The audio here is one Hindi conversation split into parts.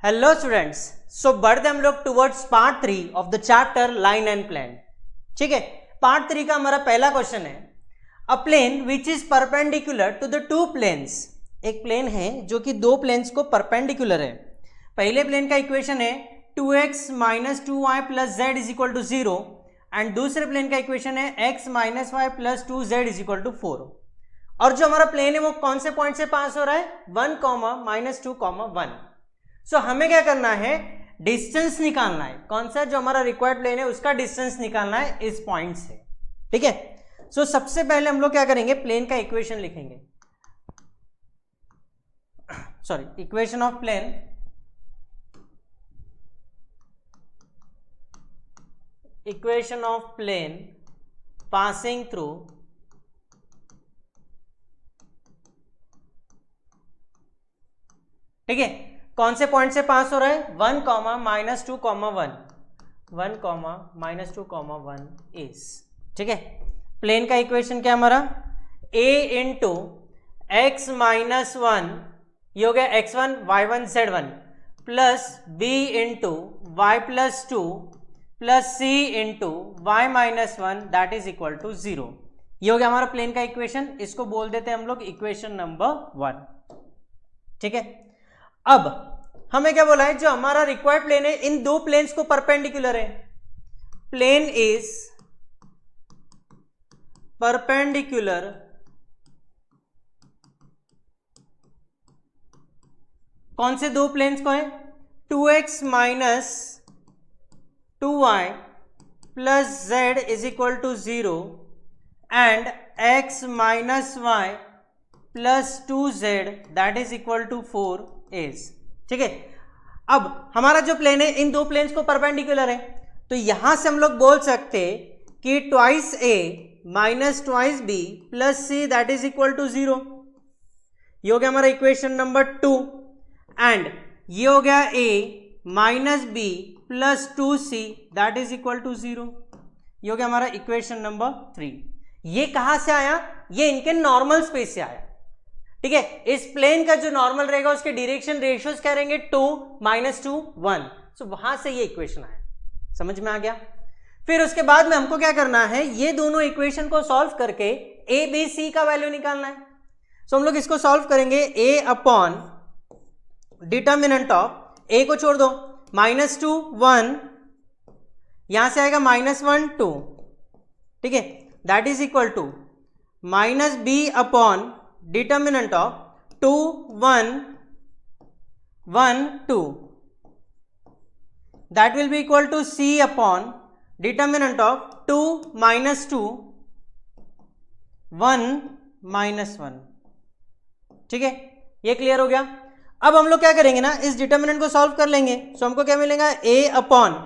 हेलो स्टूडेंट्स, सो बढ़ते हम लोग towards part 3 of the chapter line and plane. ठीक है, पार्ट 3 का हमारा पहला क्वेश्चन है a plane which is perpendicular to the two planes. एक प्लेन है जो कि दो प्लेन्स को परपेंडिकुलर है। पहले प्लेन का इक्वेशन है 2x माइनस 2y प्लस Z is equal to 0 and दूसरे प्लेन का इक्वेशन है x minus Y plus 2z is equal to 4। और जो हमारा प्लेन है वो कौन से पॉइंट से पास हो रहा है, 1, -2, 1। सो हमें क्या करना है, डिस्टेंस निकालना है। कौन सा जो हमारा रिक्वायर्ड प्लेन है उसका डिस्टेंस निकालना है इस पॉइंट से। ठीक है, सो सबसे पहले हम लोग क्या करेंगे, प्लेन का इक्वेशन लिखेंगे। Sorry, equation of plane. Equation of plane passing through ठीक है, कौन से पॉइंट से पास हो रहा है, 1, -2, 1। 1, -2, 1 इज। ठीक है, प्लेन का इक्वेशन क्या हमारा, a इंटू एक्स माइनस 1 ये हो गया x1 y1 z1 plus b into Y plus 2 plus c into Y minus 1 that is equal to 0। ये हो गया हमारा प्लेन का इक्वेशन। इसको बोल देते हैं हम लोग इक्वेशन नंबर 1। ठीक है, अब हमें क्या बोला है, जो हमारा रिक्वायर्ड प्लेन है इन दो प्लेन्स को परपेंडिकुलर है। प्लेन इज परपेंडिकुलर कौन से दो प्लेन्स को है, 2x minus 2y plus z is equal to 0 and x minus Y plus 2z that is equal to 4 is. ठीक है, अब हमारा जो प्लेन है इन दो प्लेन्स को परपेंडिकुलर है, तो यहां से हम लोग बोल सकते कि twice a minus twice b plus c that is equal to 0। ये हो गया हमारा इक्वेशन नंबर 2 एंड ये हो गया a minus b plus 2c that is equal to 0। ये हो गया हमारा इक्वेशन नंबर 3। ये कहां से आया, ये इनके नॉर्मल स्पेस से आया। ठीक है, इस प्लेन का जो नॉर्मल रहेगा उसके डायरेक्शन रेशियोज क्या रहेंगे, 2, -2, 1। सो वहां से ये इक्वेशन आया। समझ में आ गया। फिर उसके बाद में हमको क्या करना है, ये दोनों इक्वेशन को सॉल्व करके a b c का वैल्यू निकालना है। सो हम लोग इसको सॉल्व करेंगे a upon determinant of a को छोड़ दो, -2, 1 यहां से आएगा -1, 2। ठीक है, that is equal to minus b upon determinant of 2, 1, 1, 2 that will be equal to c upon determinant of 2, -2, 1, -1। ठीक है, ये क्लियर हो गया। अब हम लोग क्या करेंगे ना, इस डिटर्मिनेंट को सॉल्व कर लेंगे। सो हमको क्या मिलेगा, a अपॉन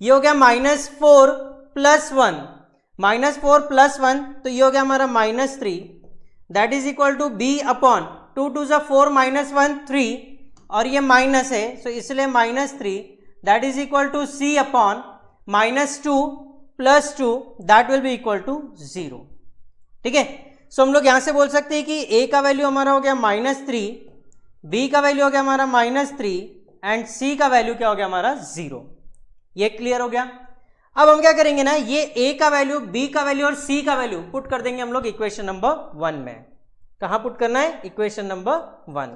ये हो गया -4 प्लस 1, -4 प्लस 1 तो ये हो गया हमारा -3 that is equal to b upon 2 2 4 -1 3 और ये माइनस है सो इसलिए -3 that is equal to c upon -2 plus 2 that will be equal to 0। ठीक है, सो हम लोग यहां से बोल सकते हैं कि a का वैल्यू हमारा हो गया -3, b का वैल्यू हो गया हमारा -3 एंड c का वैल्यू क्या हो गया हमारा 0। ये क्लियर हो गया। अब हम क्या करेंगे ना, ये a का वैल्यू, b का वैल्यू और c का वैल्यू पुट कर देंगे हम लोग इक्वेशन नंबर 1 में। कहां पुट करना है, इक्वेशन नंबर 1।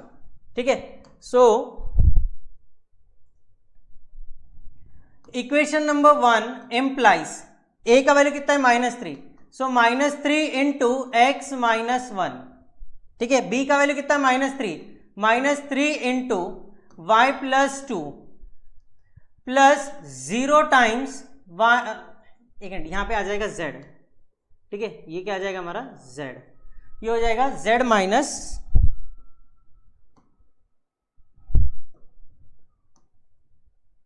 ठीक है, so equation number 1 implies a का वैल्यू कितना है, -3। So -3 into x minus 1। ठीक है, b का वैल्यू कितना है, -3 into Y plus 2 plus 0 times एक मिनट, यहां पे आ जाएगा z। ठीक है, ये क्या आ जाएगा हमारा z, ये हो जाएगा z minus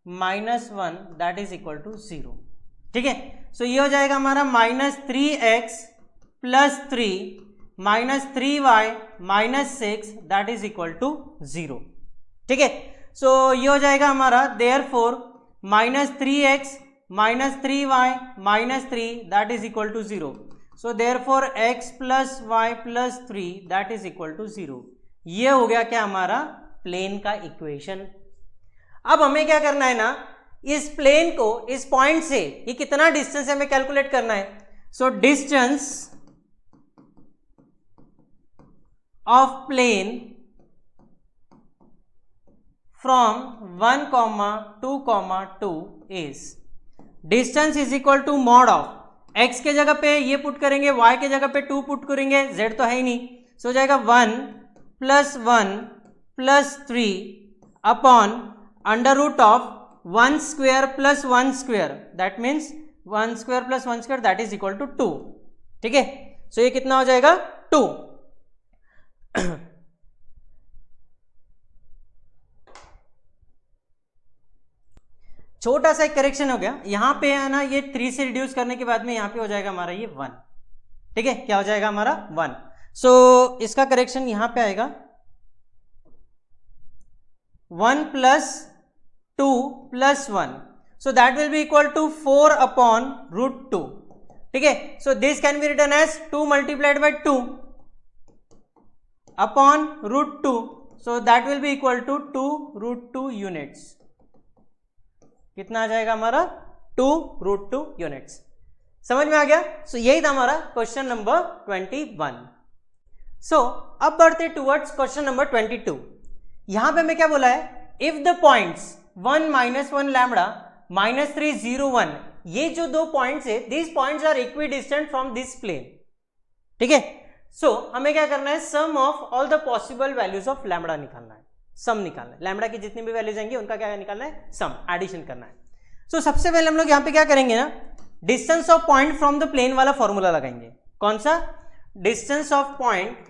-1 that is equal to 0। ठीक है, सो ये हो जाएगा हमारा -3x plus 3 -3y -6 that is equal to 0। ठीक है, सो ये हो जाएगा हमारा therefore -3x -3y -3 that is equal to 0। So therefore x plus Y plus 3 that is equal to 0। ये हो गया क्या हमारा प्लेन का इक्वेशन। अब हमें क्या करना है ना, इस प्लेन को इस पॉइंट से ये कितना डिस्टेंस है हमें कैलकुलेट करना है। So distance of plane from 1, 2, 2 is distance is equal to mod of x के जगह पे ये पुट करेंगे, y के जगह पे 2 पुट करेंगे, z तो है ही नहीं, सो हो जाएगा 1 + 1 + 3 upon under root of 1 square plus 1 square, that means 1 square plus 1 square that is equal to 2। ठीक है, सो ये कितना हो जाएगा 2। छोटा सा एक करेक्शन हो गया, यहां पे है ना, ये 3 से रिड्यूस करने के बाद में यहां पे हो जाएगा हमारा ये 1। ठीक है, क्या हो जाएगा हमारा 1। सो इसका करेक्शन यहां पे आएगा 1 + 2 + 1, so that will be equal to 4 upon √2। ठीक है, so this can be written as 2 × 2 upon √2, so that will be equal to 2 √2 units. कितना आ जाएगा हमारा 2 √2 यूनिट्स। समझ में आ गया। सो यही था हमारा क्वेश्चन नंबर 21। सो अब बढ़ते टुवर्ड्स क्वेश्चन नंबर 22। यहां पे हमें क्या बोला है, इफ द पॉइंट्स 1 - 1 लैम्बडा -3 0 1, ये जो दो पॉइंट्स है, these points are equidistant from this plane. ठीक है, सो हमें क्या करना है, sum of all the possible values of lambda निकालना है, सम निकालना है, लैम्बडा की जितनी भी वैल्यूज आएंगी उनका क्या निकालना है, सम, एडिशन करना है। सो सबसे पहले हम लोग यहां पे क्या करेंगे ना, distance of point from the plane वाला फॉर्मूला लगाएंगे। कौन सा, distance of point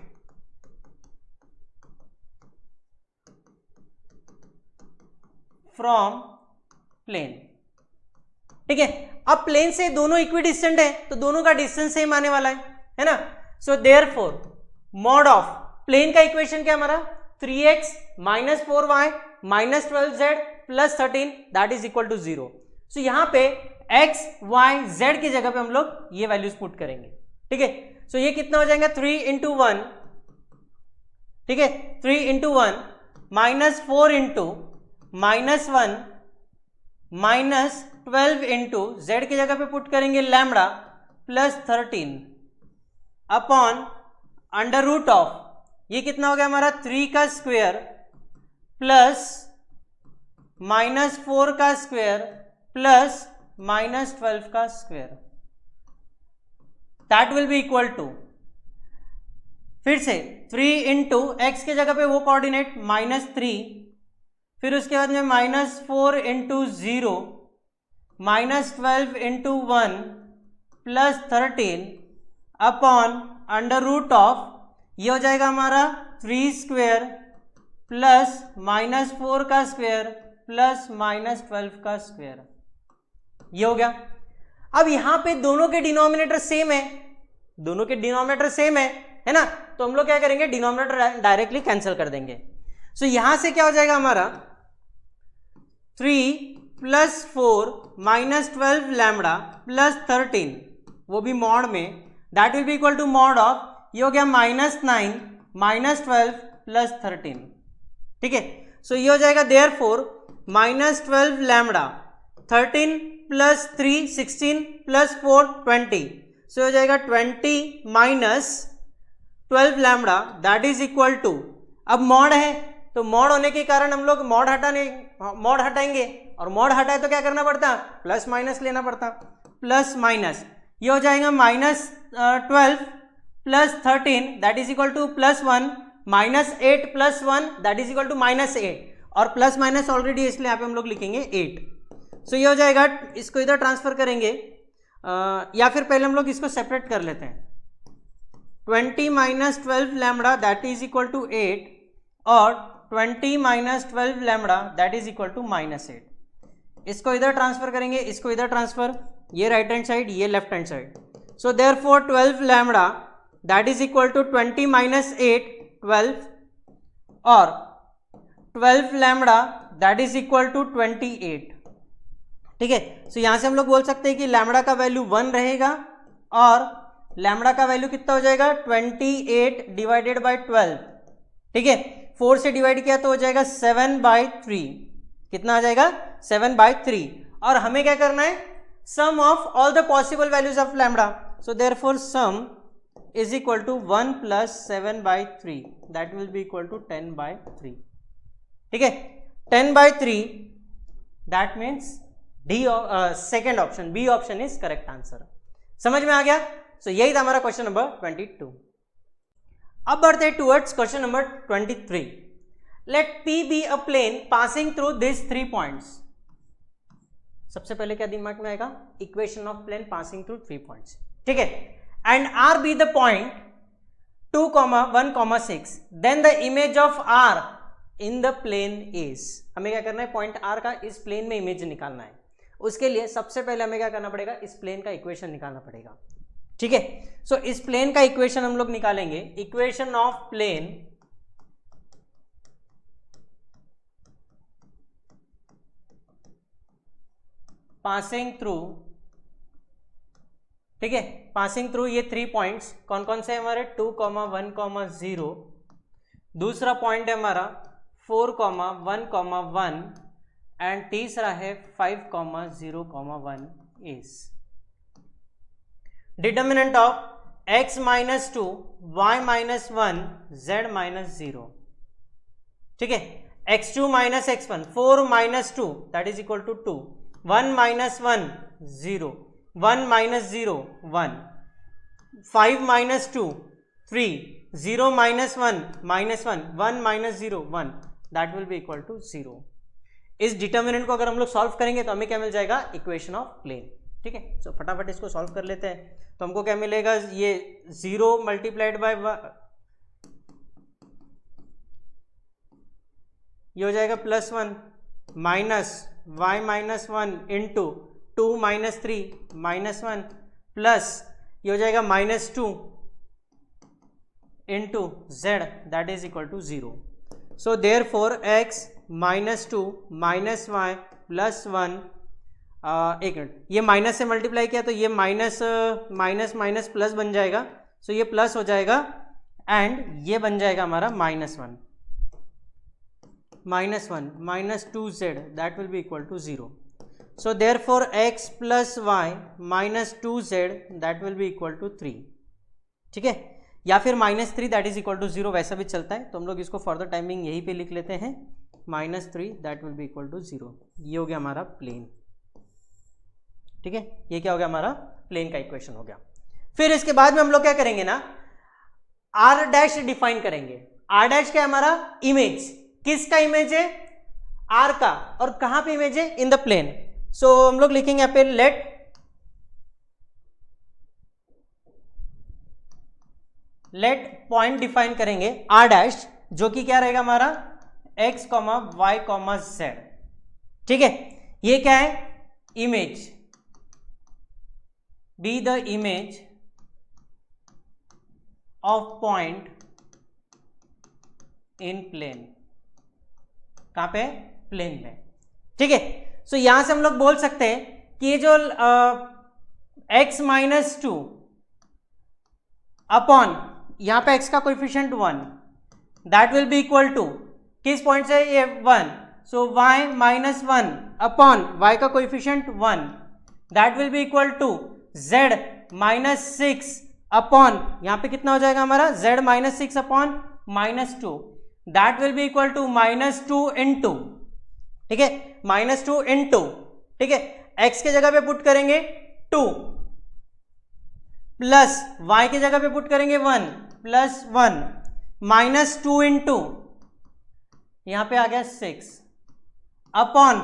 from plane. ठीक है, अब प्लेन से दोनों इक्विडिस्टेंट है तो दोनों का डिस्टेंस सेम आने वाला है ना। So therefore mod of plane का इक्वेशन क्या हमारा, 3x - 4y - 12z + 13 that is equal to 0। So यहां पे x, y, z की जगह पे हम लोग ये वैल्यूज पुट करेंगे। ठीक है, सो ये कितना हो जाएगा 3 × 1, ठीक है, 3 × 1 -4 × -1 -12 इंटू z की जगह पे पुट करेंगे lambda +13 upon under root of, ये कितना हो गया हमारा 3 का स्क्वायर प्लस -4 का स्क्वायर प्लस -12 का square, that will be equal to, फिर से 3 इंटू एक्स के जगह पे वो कोऑर्डिनेट -3, फिर उसके बाद में -4 into 0 -12 into 1 plus 13 upon under root of, ये हो जाएगा हमारा 3 स्क्वायर प्लस -4 का स्क्वायर प्लस -12 का स्क्वायर, ये हो गया। अब यहां पे दोनों के डिनोमिनेटर सेम है, दोनों के डिनोमिनेटर सेम है ना, तो हम लोग क्या करेंगे, डिनोमिनेटर डायरेक्टली कैंसिल कर देंगे। सो यहां से क्या हो जाएगा हमारा 3 + 4 -12 लैम्बडा प्लस 13, वो भी मॉड में, that will be equal to mod of, ये हो गया -9 -12 प्लस 13। ठीक है, सो ये हो जाएगा देयरफॉर -12 लैम्बडा 13 + 3 16 + 4 20, सो हो जाएगा 20 - 12 lambda that is equal to, अब मॉड है तो मॉड होने के कारण हम लोग मॉड हटाएंगे, और मॉड हटाए तो क्या करना पड़ता, प्लस माइनस लेना पड़ता, प्लस माइनस, ये हो जाएगा -12 plus 13 that is equal to +1 -8 + 1 that is equal to -8, और प्लस माइनस ऑलरेडी इसलिए यहाँ पे हम लोग लिखेंगे 8। सो ये हो जाएगा, इसको इधर ट्रांसफर करेंगे, या फिर पहले हम लोग इसको सेपरेट कर लेते हैं, 20 - 12 lambda that is equal to 8 और 20 - 12 lambda that is equal to -8। इसको इधर ट्रांसफर करेंगे, इसको इधर ट्रांसफर, ये राइट हैंड साइड, ये left hand side. So therefore 12 lambda that is equal to 20 - 8 12 और 12 lambda that is equal to 28। ठीक है, सो यहां से हम लोग बोल सकते हैं कि लैम्बडा का वैल्यू 1 रहेगा और लैम्बडा का वैल्यू कितना हो जाएगा 28 / 12। ठीक है, 4 से डिवाइड किया तो हो जाएगा 7/3, कितना आ जाएगा 7/3, और हमें क्या करना है sum of all the possible values of lambda, so therefore sum is equal to 1 + 7/3 that will be equal to 10/3, ठीक है 10/3 that means D second option B option is correct answer. समझ में आ गया? सो यही था हमारा क्वेश्चन नंबर 22। अब बढ़ते हैं towards question number 23। Let P be a plane passing through this 3 points. सबसे पहले क्या दिमाग में आएगा? Equation of plane passing through 3 points, ठीक है, and R be the point 2, 1, 6, then the image of R in the plane is. हमें क्या करना है? पॉइंट R का इस प्लेन में इमेज निकालना है। उसके लिए सबसे पहले हमें क्या करना पड़ेगा? इस प्लेन का इक्वेशन निकालना पड़ेगा, ठीक है। सो इस प्लेन का इक्वेशन हम लोग निकालेंगे, equation of plane passing through, ठीक है, पासिंग थ्रू ये 3 पॉइंट्स कौन कौन से हैं हमारे? 2, 1, 0, दूसरा पॉइंट है हमारा 4, 1, 1 एंड तीसरा है 5, 0, 1 is determinant of x - 2, y - 1, z - 0, ठीक है, x2 - x1, 4 - 2 that is equal to 2, 1 - 1 0, 1 - 0 1, 5 - 2 3, 0 - 1 -1, 1 - 0 1 that will be equal to 0। इस डिटर्मिनेंट को अगर हम लोग सॉल्व करेंगे तो हमें क्या मिल जाएगा? इक्वेशन ऑफ प्लेन, ठीक है। सो फटाफट इसको सॉल्व कर लेते हैं। तो हमको क्या मिलेगा? ये 0 मल्टीप्लाइड बाय ये हो जाएगा +1 माइनस y - 1 इंटू 2 - 3 -1 प्लस ये हो जाएगा -2 into z that is equal to 0। So therefore x -2 - y +1, एक मिनट, ये माइनस से मल्टीप्लाई किया तो ये माइनस माइनस प्लस बन जाएगा, सो ये प्लस हो जाएगा एंड ये बन जाएगा हमारा -1 -2z that will be equal to 0। So therefore x + y - 2z that will be equal to 3, ठीक है, या फिर -3 दैट इज इक्वल टू 0, वैसा भी चलता है। तो हम लोग इसको फर्दर टाइमिंग यहीं पे लिख लेते हैं, -3 that will be equal to 0। ये हो गया हमारा प्लेन, ठीक है, ये क्या हो गया? हमारा प्लेन का इक्वेशन हो गया। फिर इसके बाद में हम लोग क्या करेंगे ना, R' डिफाइन करेंगे। R' क्या है? हमारा इमेज। किसका इमेज है? R का। और कहां पे इमेज है? इन द प्लेन। सो हम लोग लिखेंगे यहाँ पे लेट पॉइंट डिफाइन करेंगे R', जो कि क्या रहेगा हमारा? x, y, z, ठीक है। ये क्या है? Image, be the image of point in plane. कहां पे? प्लेन में, ठीक है। सो यहां से हम लोग बोल सकते हैं कि ये जो x - 2 अपॉन यहां पे x का coefficient 1 that will be equal to किस पॉइंट से? ये 1, सो y - 1 अपॉन y का coefficient 1 that will be equal to z - 6 upon यहां पे कितना हो जाएगा हमारा? z - 6 upon -2 that will be equal to -2 into, ठीक है, -2 इंटू, ठीक है, x के जगह पे पुट करेंगे 2 प्लस y की जगह पे पुट करेंगे 1 प्लस 1 -2 इंटू यहां पे आ गया 6 अपॉन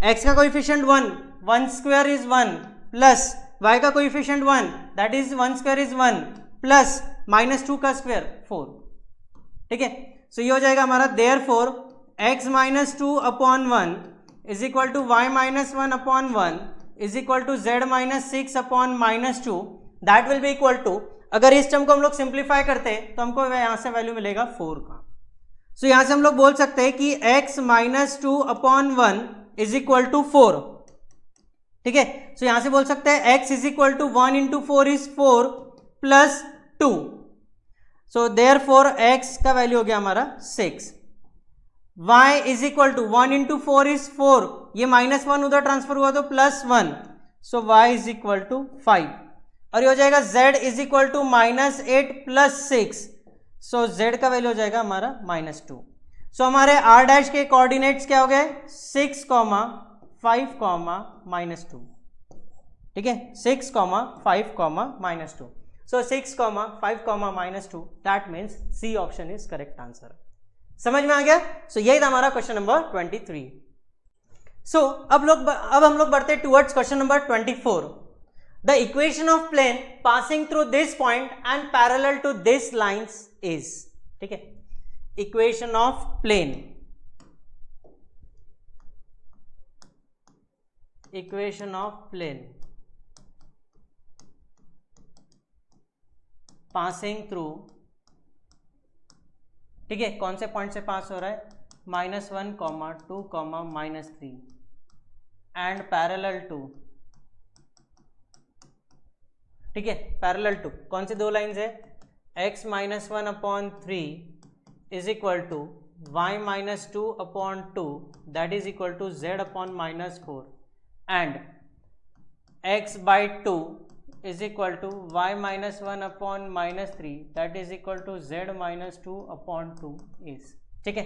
x का coefficient 1 square is 1 plus y का coefficient 1 that is 1 square is 1 plus -2 का स्क्वायर 4, ठीक है। सो ये हो जाएगा हमारा therefore x - 2 upon 1 is equal to y - 1 upon 1 is equal to z - 6 upon -2 that will be equal to, अगर इस टर्म को हम लोग सिंप्लीफाई करते हैं तो हमको यहां से वैल्यू मिलेगा 4 का। सो यहां से हम लोग बोल सकते हैं कि x - 2 upon 1 is equal to 4, ठीक है। सो यहां से बोल सकते हैं x is equal to 1 into 4 is 4 plus 2, so therefore x का वैल्यू हो गया हमारा 6, y is equal to 1 into 4 is 4, ये -1 उधर ट्रांसफर हुआ तो +1, so y is equal to 5, और ये हो जाएगा z is equal to -8 + 6, so z का वैल्यू हो जाएगा हमारा -2। सो हमारे r डैश के कोऑर्डिनेट्स क्या हो गए 6, 5, -2, ठीक है, 6, 5, -2, so 6, 5, -2, that means C option is correct answer. समझ में आ गया? सो यही था हमारा क्वेश्चन नंबर 23। सो अब हम लोग बढ़ते towards question number 24। The equation of plane passing through this point and parallel to this lines is, ठीक है, equation of plane, equation of plane passing through, ठीक है, कौन से पॉइंट से पास हो रहा है -1, 2, -3 एंड पैरेलल टू, ठीक है, पैरेलल टू कौन सी दो लाइंस है x -1/3 is equal to y -2/2 that is equal to z/-4 and x/2 is equal to y -1/-3 that is equal to z-2/2 is, ठीक है।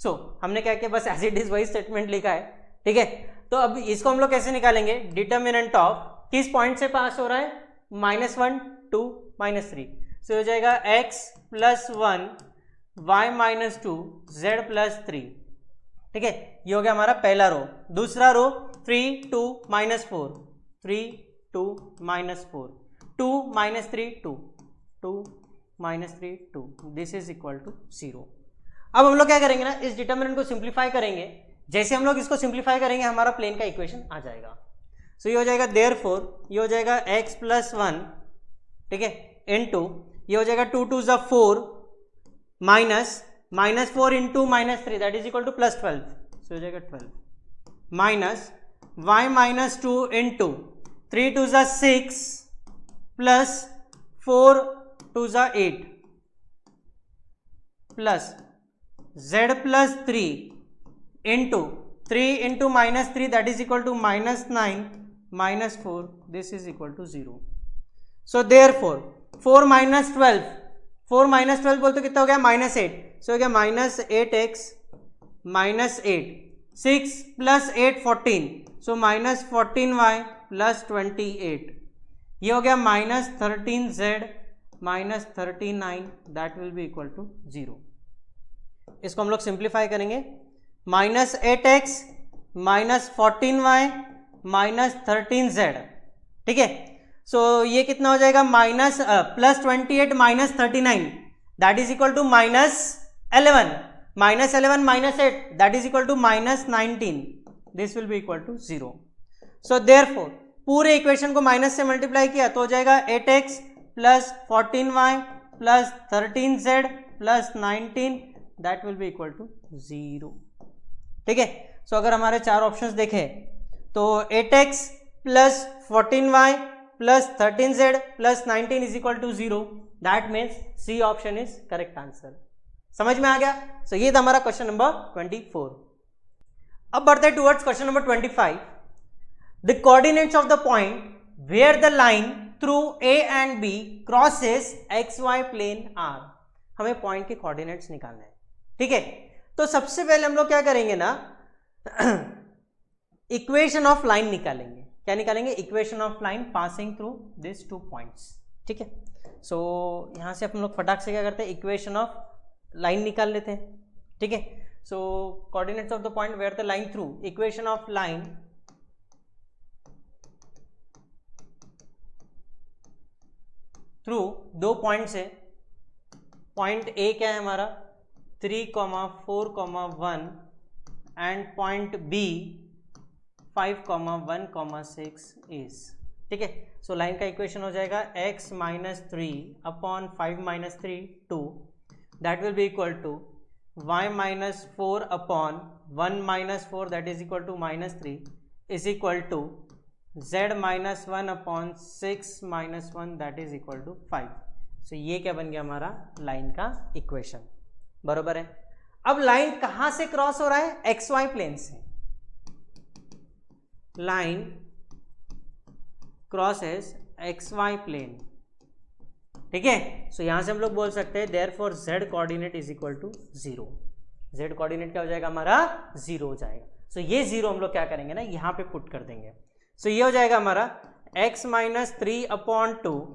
सो हमने क्या किया, बस एज इट इज वही स्टेटमेंट लिखा है, ठीक है। तो अब इसको हम लोग कैसे निकालेंगे, डिटर्मिनेंट ऑफ किस पॉइंट से पास हो रहा है -1, 2, -3, सो हो जाएगा x +1 y -2 z+3, ठीक है, ये हो गया हमारा पहला रो। दूसरा रो 3, 2, -4, 3, 2, -4, 2, -3, 2, 2, -3, 2, दिस इज इक्वल टू 0। अब हम लोग क्या करेंगे ना, इस डिटर्मिनेंट को सिंप्लीफाई करेंगे, जैसे हम लोग इसको सिंप्लीफाई करेंगे हमारा प्लेन का इक्वेशन आ जाएगा। सो ये हो जाएगा देयरफॉर, ये हो जाएगा x +1, ठीक है, इनटू ये हो जाएगा 2 2 4 -4 into -3 that is equal to +12, so हो जाएगा 12 minus y -2 into 3 2 6 plus 4 2 8 plus z+3 into 3 into -3 that is equal to -9 -4 this is equal to 0। So therefore 4 -12 बोलते कितना हो गया -8, सो हो गया -8x -8, 6 + 8 14, सो -14y +28, ये हो गया -13z -39 that will be equal to 0। इसको हम लोग सिंप्लीफाई करेंगे, -8x -14y -13z, ठीक है। सो ये कितना हो जाएगा +28 -39 that is equal to -11, -8 that is equal to -19, this will be equal to 0। So therefore पूरे इक्वेशन को माइनस से मल्टीप्लाई किया तो हो जाएगा 8x + 14y + 13z + 19 that will be equal to 0, ठीक है। सो अगर हमारे चार ऑप्शंस देखें तो 8x + 14y + 13z + 19 is equal to 0, that means C option is correct answer. समझ में आ गया? सो ये था हमारा क्वेश्चन नंबर 24। अब बढ़ते हैं towards question number 25। The coordinates of the point where the line through A and B crosses XY plane R, हमें पॉइंट के कोऑर्डिनेट्स निकालने हैं, ठीक है। तो सबसे पहले हम लोग क्या करेंगे ना, इक्वेशन ऑफ लाइन निकालेंगे। क्या निकालेंगे? Equation of line passing through this 2 points, ठीक है। सो यहां से हम लोग फटाक से क्या करते हैं, इक्वेशन ऑफ लाइन निकाल लेते हैं, ठीक है। So coordinates of the point where the line through, equation of line through 2 points है। पॉइंट ए क्या है हमारा 3, 4, 1 एंड पॉइंट बी 5, 1, 6 इज, ठीक है। सो लाइन का इक्वेशन हो जाएगा x - 3 upon 5 - 3 2 that will be equal to y - 4 upon 1 - 4 that is equal to -3 is equal to z - 1 upon 6 - 1 that is equal to 5। So ये क्या बन गया हमारा लाइन का इक्वेशन, बरोबर है। अब लाइन कहां से क्रॉस हो रहा है? एक्स वाई प्लेन से। Line crosses X Y plane, ठीक है। सो यहां से हम लोग बोल सकते हैं therefore z coordinate is equal to 0। z coordinate क्या हो जाएगा हमारा? 0 हो जाएगा। सो ये 0 हम लोग क्या करेंगे ना, यहां पे पुट कर देंगे। सो ये हो जाएगा हमारा x minus 3/2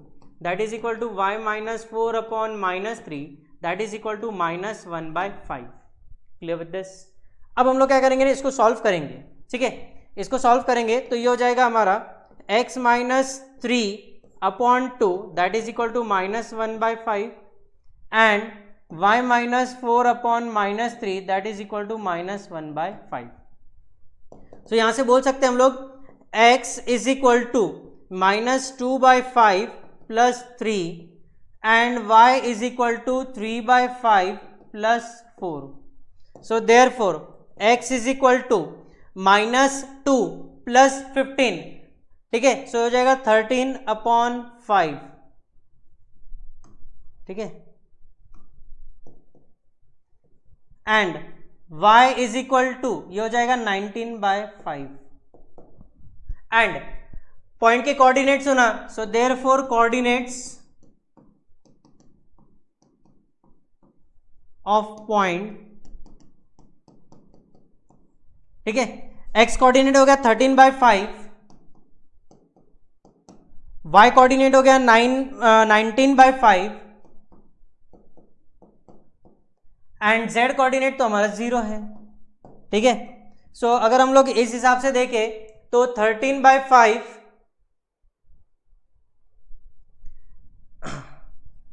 that is equal to y minus 4/-3 that is equal to -1/5। Clear with this? अब हम लोग क्या करेंगे ना, इसको सॉल्व करेंगे, ठीक है। इसको सॉल्व करेंगे तो ये हो जाएगा हमारा x minus 3/2 that is equal to -1/5 and y minus 4/-3 that is equal to -1/5। तो यहां से बोल सकते हैं हम लोग x is equal to -2/5 plus 3 and y is equal to 3/5 plus 4। So therefore x is equal to -2 plus 15, ठीक है। सो हो जाएगा 13/5, ठीक है। And y is equal to ये हो जाएगा 19/5 एंड पॉइंट के कोऑर्डिनेट्स होना, so therefore coordinates of point, ठीक है। x कोऑर्डिनेट हो गया 13/5, y कोऑर्डिनेट हो गया 19/5 एंड z कोऑर्डिनेट तो हमारा 0 है, ठीक है। सो अगर हम लोग इस हिसाब से देखें तो 13/5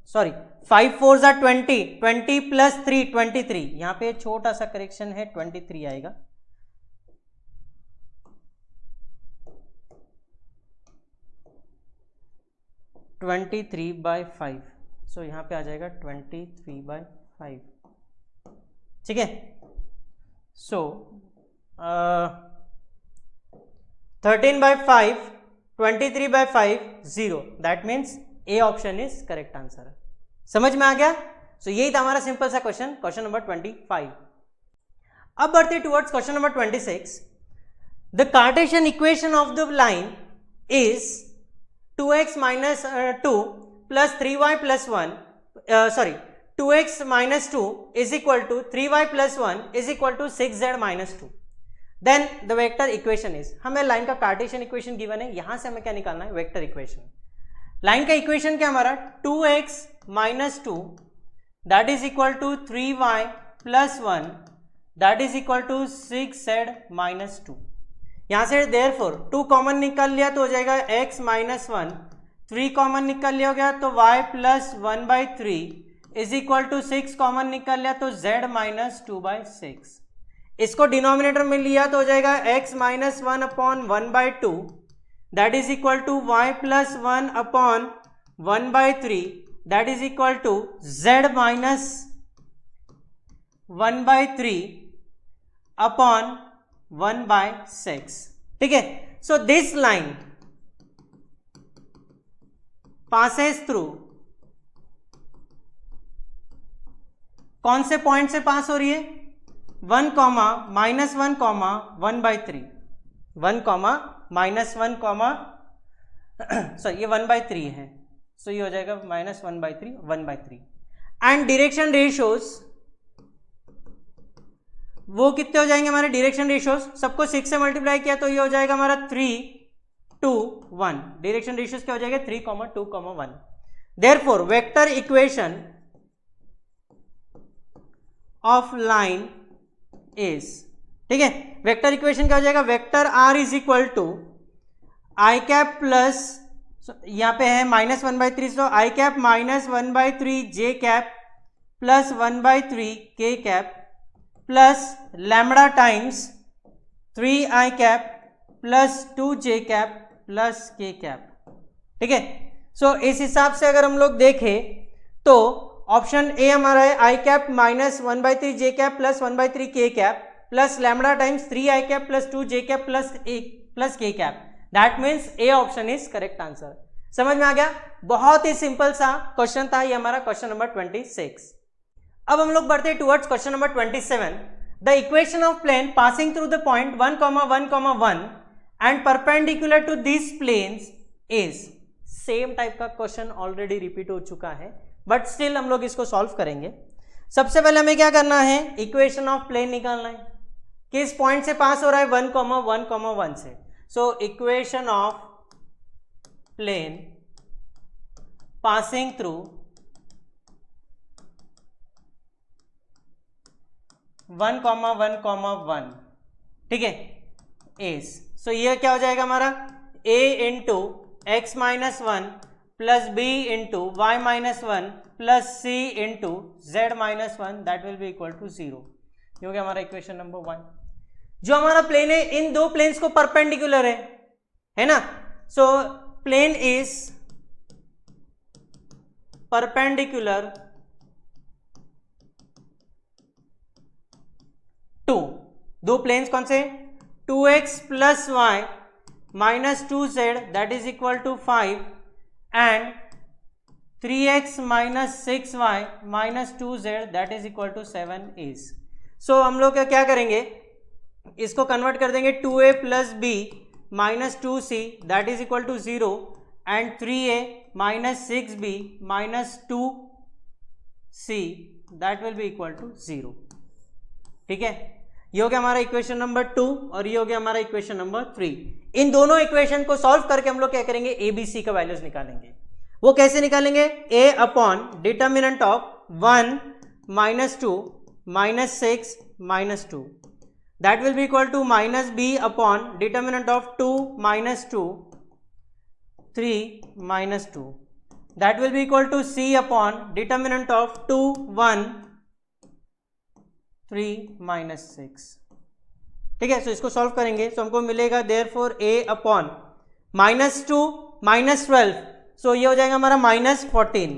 सॉरी 5 4 are 20, 20 प्लस 3 23, यहां पे छोटा सा करेक्शन है, 23 आएगा। (23/5) सो यहां पे आ जाएगा 23/5, ठीक है। सो 13/5 23/5 0, that means A option is correct answer. समझ में आ गया? सो यही था हमारा सिंपल सा क्वेश्चन, क्वेश्चन नंबर 25। अब बढ़ते towards question number 26। The Cartesian equation of the line is 2x minus 2 plus 3y plus 1 2x minus 2 is equal to 3y plus 1 is equal to 6z minus 2. Then the vector equation is, हमें लाइन का कार्टेशियन इक्वेशन गिवन है, यहां से हमें क्या निकालना है? Vector equation. लाइन का इक्वेशन क्या हमारा? 2x minus 2 that is equal to 3y plus 1 that is equal to 6z minus 2। यहां से देयरफॉर 2 कॉमन निकाल लिया तो हो जाएगा x माइनस 1, 3 कॉमन निकाल लिया हो गया तो y plus 1/3 is equal to 6 common निकाल लिया तो z माइनस 2/6। इसको डिनोमिनेटर में लिया तो हो जाएगा x minus 1/1/2 that is equal to y plus 1/1/3 that is equal to z minus 1/3/1/6, ठीक है। So this line passes through, कौन से पॉइंट से पास हो रही है? 1, -1, 1/3, 1, -1, सॉरी ये 1/3 है, सो ये हो जाएगा -1/3, 1/3 एंड डायरेक्शन रेशियोज वो कितने हो जाएंगे हमारे डायरेक्शन रेशियोज? सबको 6 से मल्टीप्लाई किया तो ये हो जाएगा हमारा 3, 2, 1। डायरेक्शन रेशियोज क्या हो जाएगा? 3, 2, 1। Therefore vector equation of line is, ठीक है। वेक्टर इक्वेशन क्या हो जाएगा? Vector r is equal to i cap plus, यहां पे है -1/3, so i cap minus 1/3 j cap plus 1/3 k cap plus lambda times 3i cap plus 2j cap plus k cap, ठीक है। सो इस हिसाब से अगर हम लोग देखें तो ऑप्शन ए हमारा है i cap minus 1/3 j cap plus 1/3 k cap plus lambda times 3i cap plus 2j cap plus k cap, that means A option is correct answer. समझ में आ गया? बहुत ही सिंपल सा क्वेश्चन था ये हमारा क्वेश्चन नंबर 26। अब हम लोग बढ़ते हैं towards question number 27. The equation of plane passing through the point 1, 1, 1 and perpendicular to this planes is. Same type का क्वेश्चन ऑलरेडी रिपीट हो चुका है, बट स्टिल हम लोग इसको सॉल्व करेंगे. सबसे पहले हमें क्या करना है, इक्वेशन ऑफ प्लेन निकालना है. किस पॉइंट से पास हो रहा है, 1, 1, 1 से. So equation of plane passing through 1, 1, 1, ठीक है, इज. सो ये क्या हो जाएगा हमारा, a into x minus 1 plus b into Y minus 1 plus c into z minus 1 that will be equal to 0. ये हो गया हमारा इक्वेशन नंबर 1. जो हमारा प्लेन है इन दो प्लेन्स को परपेंडिकुलर है ना. So plane is perpendicular to, दो प्लेन्स कौन से, 2x plus y minus 2z that is equal to 5 and 3x minus 6y minus 2z that is equal to 7 is. So हम लोग क्या करेंगे, इसको कन्वर्ट कर देंगे 2a plus B minus 2c that is equal to 0 and 3a minus 6b minus 2c that will be equal to 0. ठीक है, ये हो गया हमारा इक्वेशन नंबर 2 और ये हो गया हमारा इक्वेशन नंबर 3. इन दोनों इक्वेशन को सॉल्व करके हम लोग क्या करेंगे, ए बी सी का वैल्यूज निकालेंगे. वो कैसे निकालेंगे, a upon determinant of 1 minus 2 minus 6 minus 2 that will be equal to minus b upon determinant of 2 minus 2 3 minus 2 that will be equal to c upon determinant of 2 1 3 minus 6. ठीक है, सो इसको सॉल्व करेंगे. सो हमको मिलेगा therefore a upon minus 2 minus 12, so ये हो जाएगा हमारा minus 14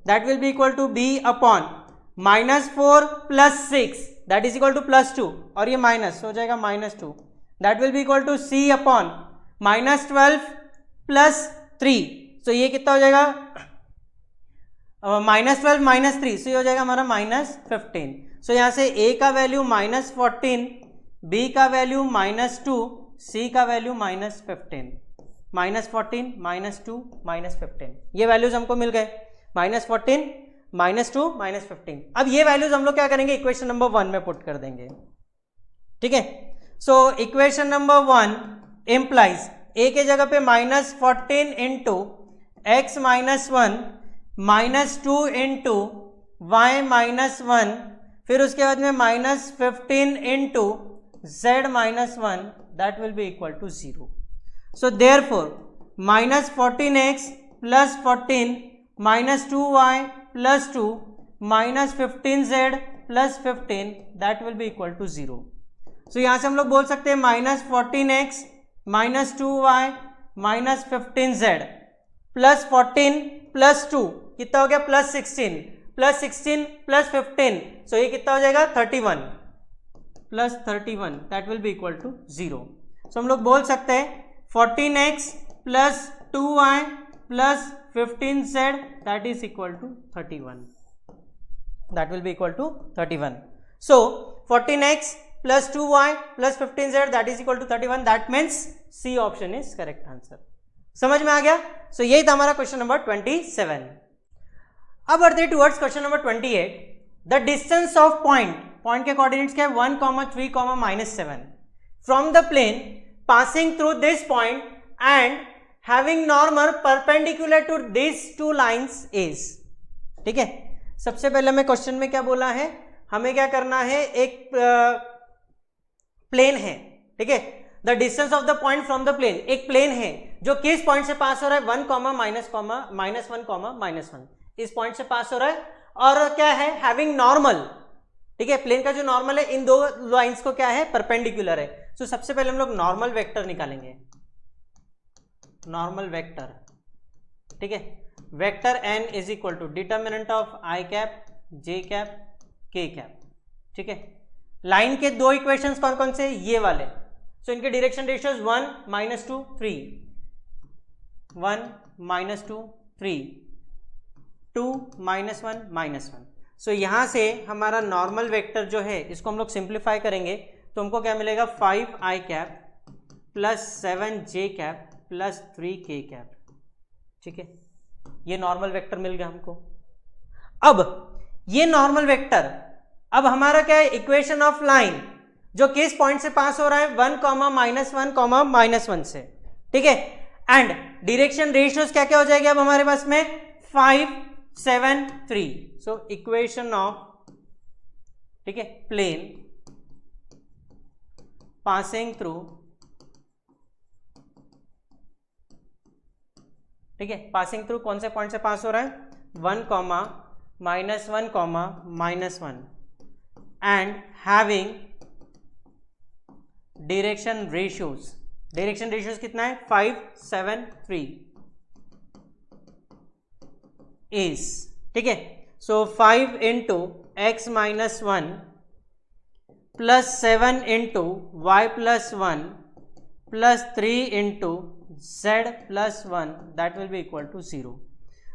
that will be equal to b upon minus 4 plus 6 that is equal to plus 2 और ये माइनस हो जाएगा minus 2 that will be equal to c upon minus 12 plus 3. So ये कितना हो जाएगा, माइनस 12 माइनस 3, सो ये हो जाएगा हमारा माइनस 15. सो यहाँ से a का वैल्यू माइनस 14, b का वैल्यू माइनस 2, c का value minus 15. Minus 14 minus 2 minus 15, ये वैल्यूज हमको मिल गए, माइनस 14 माइनस 2 माइनस 15. अब ये वैल्यूज हम लोग क्या करेंगे, इक्वेशन नंबर 1 में पुट कर देंगे. ठीक है, so equation number 1 implies a के जगह पे minus 14 into x minus 1 minus 2 into Y minus 1 फिर उसके बाद में minus 15 into z minus 1 that will be equal to 0. So therefore minus 14x plus 14 minus 2y plus 2 minus 15z plus 15 that will be equal to 0. So यहाँ से हम लोग बोल सकते हैं minus 14x minus 2y minus 15z plus 14 plus 2 कितना हो गया, प्लस 16 प्लस 16 प्लस 15, सो ये कितना हो जाएगा 31 plus 31 that will be equal to 0. So हम लोग बोल सकते हैं 14x plus 2y plus 15z that is equal to 31 that will be equal to 31. So 14x plus 2y plus 15z that is equal to 31, that means C option is correct answer. समझ में आ गया. सो यही था हमारा क्वेश्चन नंबर 27. अब बढ़ते towards question number 28. The distance of point के कोऑर्डिनेट्स क्या है, 1, 3, minus 7 from the plane passing through this point and having normal perpendicular to these two lines is. ठीक है, सबसे पहले हमें क्वेश्चन में क्या बोला है, हमें क्या करना है, एक प्लेन है. ठीक है, the distance of the point from the plane, एक प्लेन है जो किस पॉइंट से पास हो रहा है, 1, माइनस 1, इस पॉइंट से पास हो रहा है और क्या है, हैविंग नॉर्मल. ठीक है, प्लेन का जो नॉर्मल है इन दो लाइंस को क्या है, परपेंडिकुलर है. तो सबसे पहले हम लोग नॉर्मल वेक्टर निकालेंगे, नॉर्मल वेक्टर. ठीक है, vector n is equal to determinant of i cap j cap k cap. ठीक है, लाइन के दो इक्वेशंस कौन कौन से, ये वाले. सो इनके डायरेक्शन रेशियोज 1, -2, 3, 1, -2, 3, 2, -1, -1. सो यहाँ से हमारा नॉर्मल वेक्टर जो है इसको हम लोग सिंप्लीफाई करेंगे तो हमको क्या मिलेगा 5i cap plus 7j cap plus 3k cap. ठीक है, ये नॉर्मल वेक्टर मिल गया हमको। अब ये नॉर्मल वेक्टर, अब हमारा क्या है, इक्वेशन ऑफ लाइन जो किस पॉइंट से पास हो रहा है 1, -1, -1 से। ठीक है, एंड डायरेक्शन रेशियोज क्या क्या हो जाएगी अब हमारे पास में 5, 7, 3। सो इक्वेशन ऑफ, ठीक है, प्लेन पासिंग थ्रू, ठीक है, पासिंग थ्रू कौन से पॉइंट से पास हो रहा है 1, -1, एंड हैविंग डायरेक्शन रेशियोज कितना है 5, 7, 3 इज, ठीक है। So 5 into x -1 plus 7 into y plus 1 plus 3 into z plus 1 that will be equal to 0।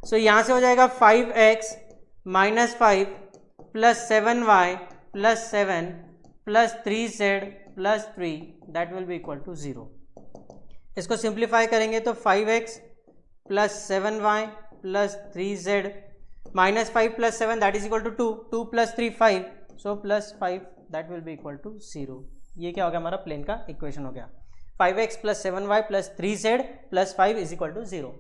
So यहां से हो जाएगा 5x -5 plus 7y plus 7 plus 3z plus 3 that will be equal to 0। इसको सिंप्लीफाई करेंगे तो 5x plus 7y plus 3z minus 5 plus 7 that is equal to 2, 2 plus 3 5, so plus 5 that will be equal to 0। ये क्या हो गया हमारा प्लेन का इक्वेशन हो गया 5x plus 7y plus 3z plus 5 is equal to 0।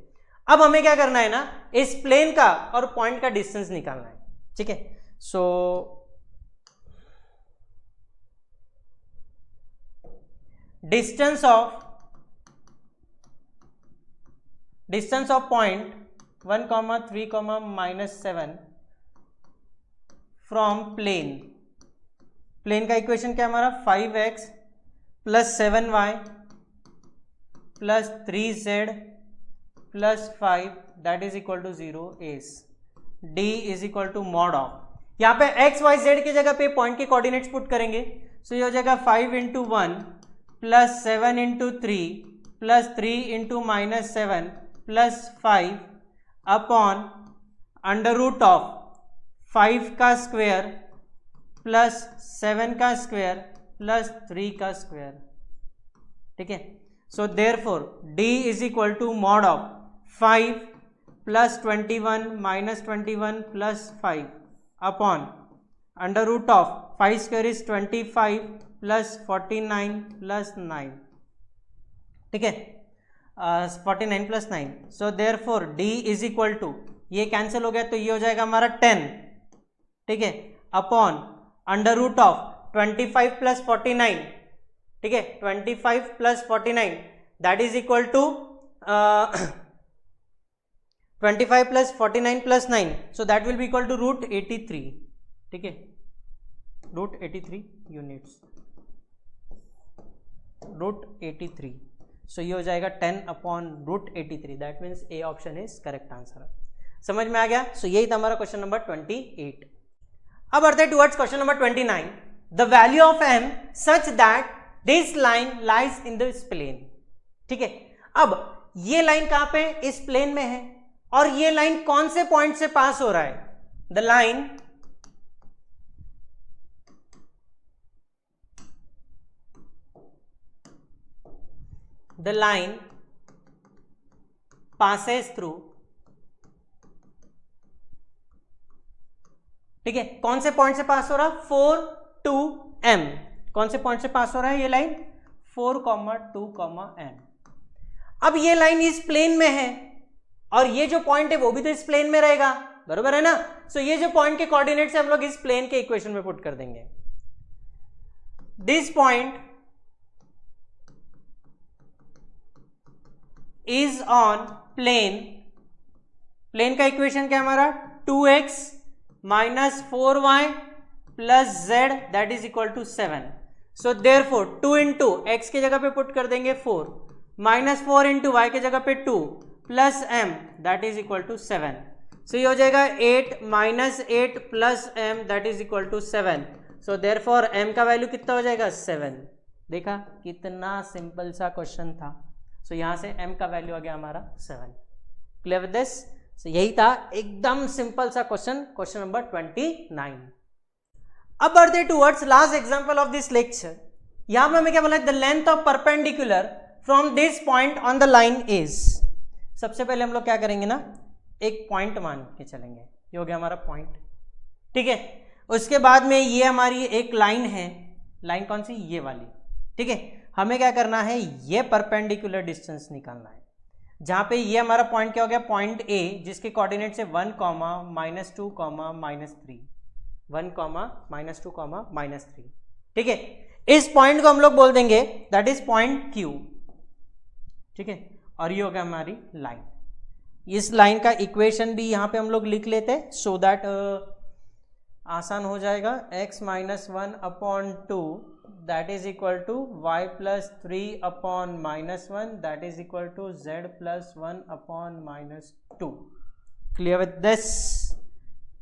अब हमें क्या करना है ना, इस प्लेन का और पॉइंट का डिस्टेंस निकालना है। ठीक है, so distance of point 1, 3, -7 from plane का इक्वेशन क्या हमारा 5x plus 7y plus 3z plus 5 that is equal to 0 is d is equal to mod of, यहाँ पे x y z की जगह पे पॉइंट के कोऑर्डिनेट्स पुट करेंगे। सो ये हो जाएगा 5 into 1 plus 7 into 3 plus 3 into -7 plus 5 upon under root of 5 का स्क्वायर प्लस 7 का स्क्वायर प्लस 3 का स्क्वायर। ठीक है, so therefore d is equal to mod of 5 plus 21 minus 21 plus 5 upon under root of 5 square is 25 plus 49 plus 9। ठीक है, 49 plus 9, so therefore d is equal to, ये कैंसिल हो गया तो ये हो जाएगा हमारा 10। ठीक है, upon under root of 25 plus 49, ठीक है, 25 plus 49 that is equal to 25 plus 49 plus 9, so that will be equal to root 83। ठीक है, रूट 83 यूनिट्स, रूट 83, सो ये हो जाएगा 10 upon root 83, that means A option is correct answer. समझ में आ गया? सो यही था हमारा क्वेश्चन नंबर 28। अब बढ़ते हैं towards question number 29। The value of m such that this line lies in this plane. ठीक है, अब ये लाइन कहां पे, इस प्लेन में है, और ये लाइन कौन से पॉइंट से पास हो रहा है, द लाइन passes through, ठीक है, कौन से पॉइंट से पास हो रहा है 4 to m, कौन से पॉइंट से पास हो रहा है ये लाइन 4, 2, m। अब ये लाइन इस प्लेन में है और ये जो पॉइंट है वो भी तो इस प्लेन में रहेगा, बरोबर है ना। सो ये जो पॉइंट के कोऑर्डिनेट्स है हम लोग इस प्लेन के इक्वेशन में पुट कर देंगे। This point is on plane का इक्वेशन क्या हमारा 2x minus 4y plus z that is equal to 7। So therefore 2 into x की जगह पे पुट कर देंगे 4 माइनस 4 इंटू वाई की जगह पे 2 plus m that is equal to 7। So ये हो जाएगा 8 minus 8 plus m that is equal to 7। So therefore m का वैल्यू कितना हो जाएगा 7। देखा कितना सिंपल सा क्वेश्चन था। सो यहां से m का वैल्यू आ गया हमारा 7। Clear with this? यही था एकदम सिंपल सा क्वेश्चन नंबर 29। अब बढ़ते towards last example of this lecture. यहां पे हमें क्या बोला है, the length of perpendicular from this point on the line is. सबसे पहले हम लोग क्या करेंगे ना, एक पॉइंट मान के चलेंगे, ये हो गया हमारा पॉइंट, ठीक है। उसके बाद में ये हमारी एक लाइन है, लाइन कौन सी, ये वाली, ठीक है। हमें क्या करना है, ये परपेंडिकुलर डिस्टेंस निकालना है, जहां पे ये हमारा पॉइंट क्या हो गया, पॉइंट ए, जिसके कोऑर्डिनेट्स है 1, -2, -3, 1, -2, -3, ठीक है। इस पॉइंट को हम लोग बोल देंगे दैट इज पॉइंट क्यू, ठीक है। और ये हो गया हमारी लाइन। इस लाइन का इक्वेशन भी यहां पे हम लोग लिख लेते हैं सो दैट आसान हो जाएगा। x - 1/2 that is equal to y + 3/-1 that is equal to z + 1/-2। Clear with this?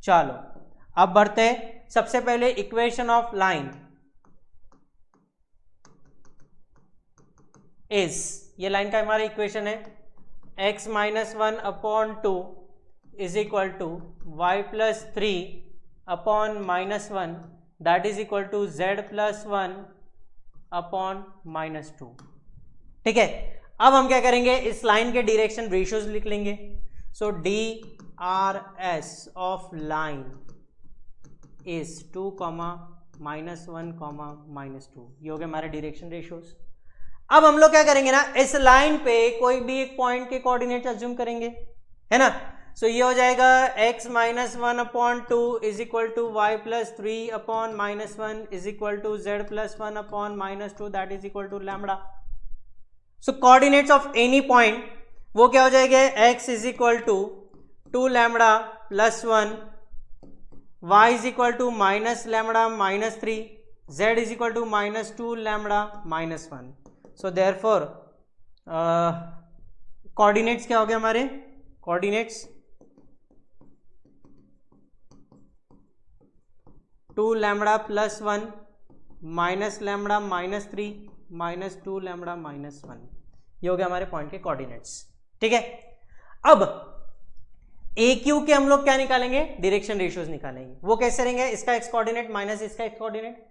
चलो अब बढ़ते हैं। सबसे पहले इक्वेशन ऑफ लाइन इज, ये लाइन का हमारा इक्वेशन है, x - 1/2 is equal to y + 3/-1 that is equal to z + 1/-2, ठीक है। अब हम क्या करेंगे, इस लाइन के डायरेक्शन रेशियोज लिख लेंगे। सो DRS ऑफ लाइन इज 2, -1, -2, ये हो गए हमारे डायरेक्शन रेशियोज। अब हम लोग क्या करेंगे ना, इस लाइन पे कोई भी एक पॉइंट के कोऑर्डिनेट अज्यूम करेंगे, है ना। सो ये हो जाएगा x - 1/2 is equal to y + 3/-1 is equal to z + 1/-2 that is equal to lambda. So coordinates of any point वो क्या हो जाएंगे, x is equal to 2 lambda + 1, y is equal to -λ - 3, z is equal to -2 lambda -1। So therefore coordinates क्या हो गए हमारे, कोऑर्डिनेट्स 2 लैम्बडा + 1 -λ - 3 -2 लैम्बडा -1, ये हो गया हमारे पॉइंट के कोऑर्डिनेट्स, ठीक है। अब AQ के हम लोग क्या निकालेंगे, डायरेक्शन रेशियोज निकालेंगे। वो कैसे रहेंगे, इसका x कोऑर्डिनेट माइनस इसका x कोऑर्डिनेट,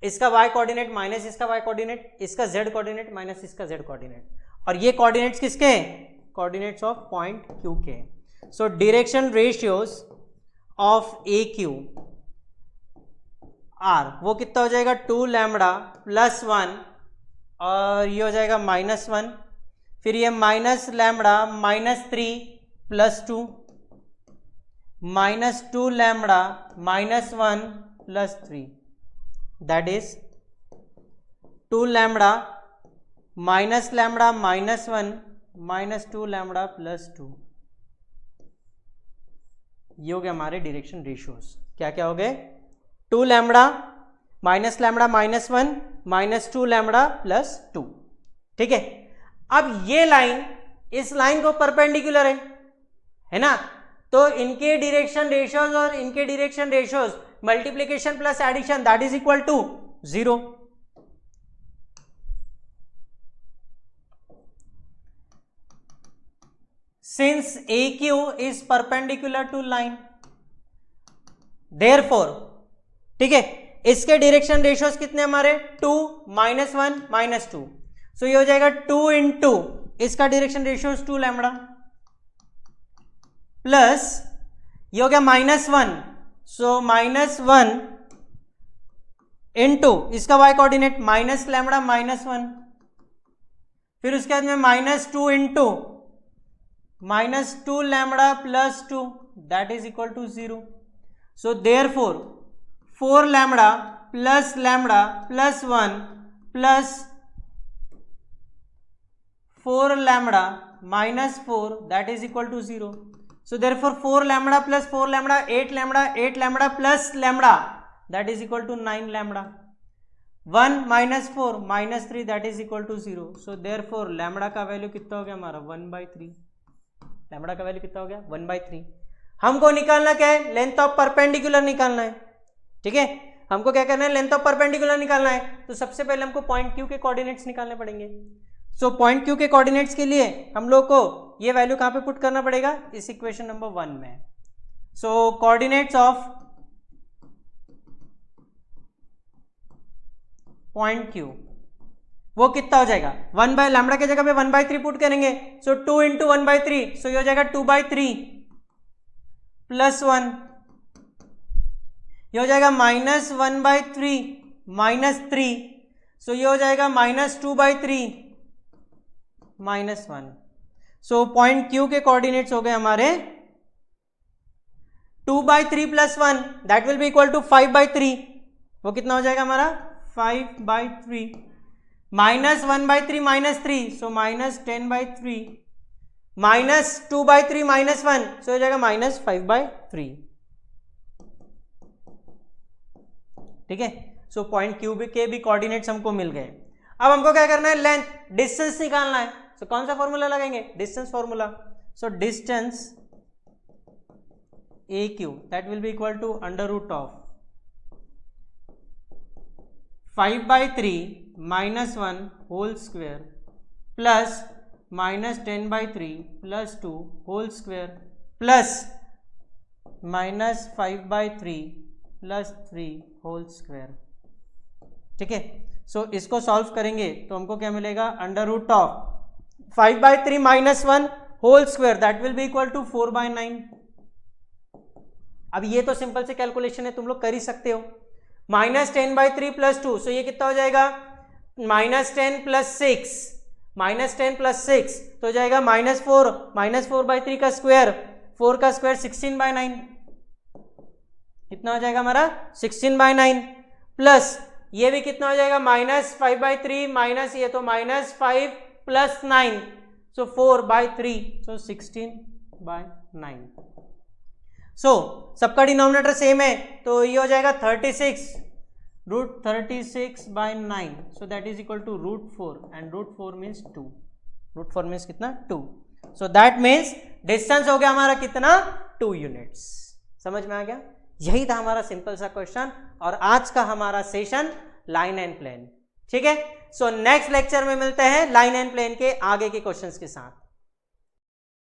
इसका y कोऑर्डिनेट माइनस इसका y कोऑर्डिनेट, इसका z कोऑर्डिनेट माइनस इसका z कोऑर्डिनेट, और ये कोऑर्डिनेट्स किसके हैं, कोऑर्डिनेट्स ऑफ पॉइंट Q के। So direction ratios of AQ R वो कितना हो जाएगा, 2 लैम्बडा + 1 और ये हो जाएगा -1, फिर ये -λ - 3 + 2, -2 lambda -1 + 3 that is 2 lambda -λ -1 -2 lambda + 2, ये हो गया हमारे डायरेक्शन रेशियोज। क्या क्या हो गए, 2 लैम्बडा -λ -1 -2 लैम्बडा + 2, ठीक है। अब ये लाइन इस लाइन को परपेंडिकुलर है ना, तो इनके डायरेक्शन रेशियोज और इनके direction ratios multiplication plus addition that is equal to 0। Since AQ is perpendicular to line, therefore, ठीक है, इसके डायरेक्शन रेशियोज कितने हमारे, 2 -1 -2, सो ये हो जाएगा 2 इंटू इसका डायरेक्शन रेशियोज 2 लैम्बडा प्लस ये हो गया -1, सो -1 इंटू इसका y कोऑर्डिनेट -λ -1, फिर उसके बाद में -2 into -2 lambda + 2 that is equal to 0। So therefore 4 lambda + λ + 1 plus 4 lambda -4 that is equal to 0। So therefore 4 lambda plus 4 lambda 8 lambda 8 lambda plus lambda that is equal to 9 lambda, 1 minus 4 minus 3 that is equal to 0। So therefore lambda का वैल्यू कितना हो गया हमारा 1/3, लैम्बडा का वैल्यू कितना हो गया 1/3। हमको निकालना क्या है, लेंथ ऑफ परपेंडिकुलर निकालना है, ठीक है। हमको क्या करना है, लेंथ ऑफ परपेंडिकुलर निकालना है, तो सबसे पहले हमको पॉइंट Q के कोऑर्डिनेट्स निकालने पड़ेंगे। सो पॉइंट Q के कोऑर्डिनेट्स के लिए हम लोग को ये वैल्यू कहां पे पुट करना पड़ेगा, इस इक्वेशन नंबर 1 में। सो कोऑर्डिनेट्स ऑफ पॉइंट Q वो कितना हो जाएगा, 1 बाय लैम्बडा के जगह पे 1/3 पुट करेंगे, सो 2 इंटू 1/3, सो ये हो जाएगा 2/3 प्लस 1, ये हो जाएगा -1/3 -3, सो ये हो जाएगा -2/3 -1। सो पॉइंट Q के कोऑर्डिनेट्स हो गए हमारे 2/3 plus 1 that will be equal to 5/3, वो कितना हो जाएगा हमारा 5/3 -1/3 -3, सो -10/3 -2/3 -1, सो हो जाएगा -5/3। ठीक है, सो पॉइंट Q के भी कोऑर्डिनेट्स हमको मिल गए। अब हमको क्या करना है, लेंथ डिस्टेंस निकालना है। सो कौन सा फॉर्मूला लगाएंगे, distance formula. So distance AQ that will be equal to √of 5/3 -1 whole square plus -10/3 प्लस 2 होल स्क्वायर प्लस -5/3 प्लस 3 होल स्क्वायर। ठीक है, सो इसको सॉल्व करेंगे तो हमको क्या मिलेगा, √of 5/3 -1 whole square that will be equal to 4/9। अब ये तो सिंपल से कैलकुलेशन है, तुम लोग कर ही सकते हो। -10/3 प्लस 2, सो ये कितना हो जाएगा, -10 प्लस 6, -10 प्लस 6 तो हो जाएगा -4, -4/3 का स्क्वायर, 4 का स्क्वायर 16/9, कितना हो जाएगा हमारा 16/9, प्लस ये भी कितना हो जाएगा -5/3 माइनस ये तो -5 प्लस 9, सो 4/3, सो 16/9। सो सबका डिनोमिनेटर सेम है तो ये हो जाएगा 36 √36/9, so that is equal to √4 and √4 means 2, √4 means कितना 2, सो दैट मीन्स डिस्टेंस हो गया हमारा कितना 2 यूनिट्स। समझ में आ गया, यही था हमारा सिंपल सा क्वेश्चन और आज का हमारा सेशन लाइन एंड प्लेन। ठीक है, सो नेक्स्ट लेक्चर में मिलते हैं लाइन एंड प्लेन के आगे के क्वेश्चंस के साथ।